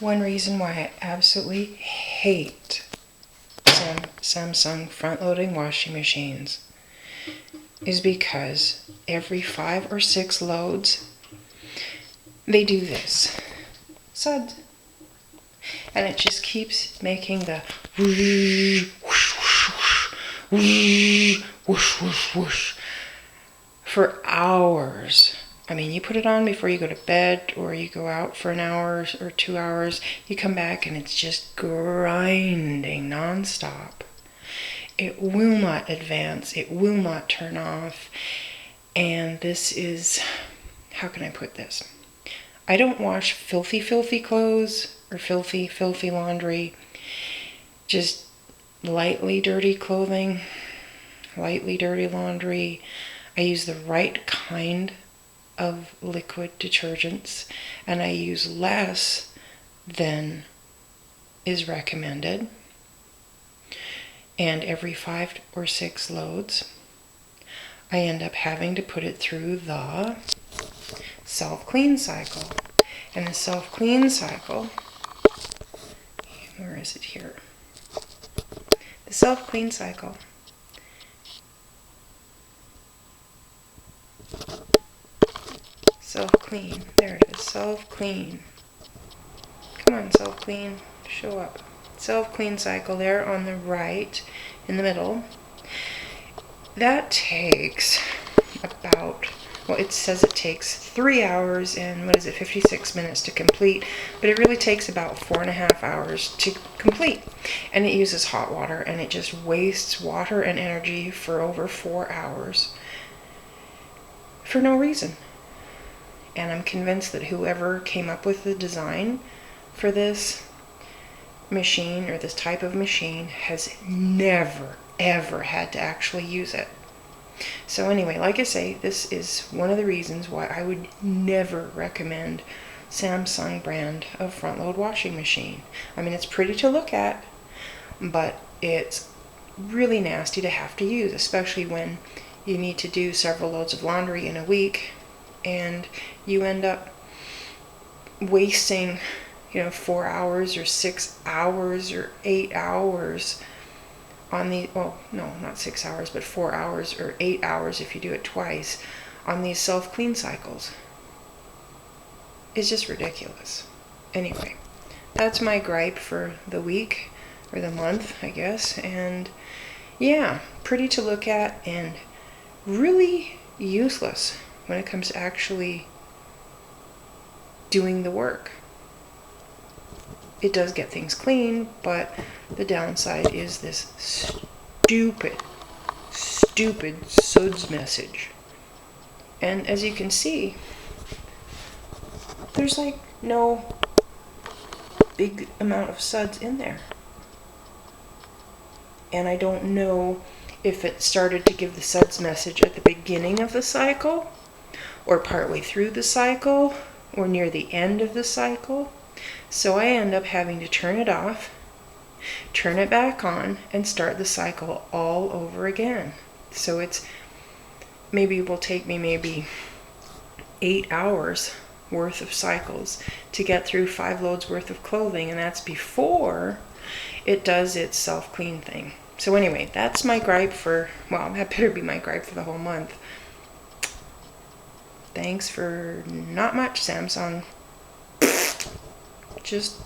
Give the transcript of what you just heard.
one reason why I absolutely hate Samsung front-loading washing machines is because every 5 or 6 loads, they do this. Suds. And it just keeps making the whoosh, whoosh, whoosh, whoosh, whoosh, whoosh for hours. I mean, you put it on before you go to bed or you go out for an hour or 2 hours. You come back and it's just grinding nonstop. It will not advance. It will not turn off. And this is, how can I put this? I don't wash filthy, filthy clothes or filthy, filthy laundry. Just lightly dirty clothing, lightly dirty laundry. I use the right kind of liquid detergents, and I use less than is recommended. And every 5 or 6 loads, I end up having to put it through the self-clean cycle. And the self-clean cycle, where is it here? The self-clean cycle self-clean, there it is, self-clean. Come on, self-clean, show up. Self-clean cycle there on the right, in the middle. That takes about, well, it says it takes 3 hours and 56 minutes to complete, but it really takes about 4.5 hours to complete. And it uses hot water, and it just wastes water and energy for over 4 hours for no reason. And I'm convinced that whoever came up with the design for this machine or this type of machine has never, ever had to actually use it. So anyway, like I say, this is one of the reasons why I would never recommend Samsung brand of front load washing machine. I mean, it's pretty to look at, but it's really nasty to have to use, especially when you need to do several loads of laundry in a week and you end up wasting 4 hours or 6 hours or 8 hours on the, well, no, not 6 hours, but 4 hours or 8 hours if you do it twice on these self-clean cycles. It's just ridiculous. Anyway, that's my gripe for the week, or the month, I guess. And yeah, pretty to look at and really useless when it comes to actually doing the work. It does get things clean, but the downside is this stupid suds message. And as you can see, there's like no big amount of suds in there. And I don't know if it started to give the suds message at the beginning of the cycle, or partway through the cycle, or near the end of the cycle. So I end up having to turn it off, turn it back on, and start the cycle all over again. So it's maybe will take me maybe 8 hours worth of cycles to get through 5 loads worth of clothing, and that's before it does its self-clean thing. So anyway, that's my gripe for, well, that better be my gripe for the whole month. Thanks for not much, Samsung. Just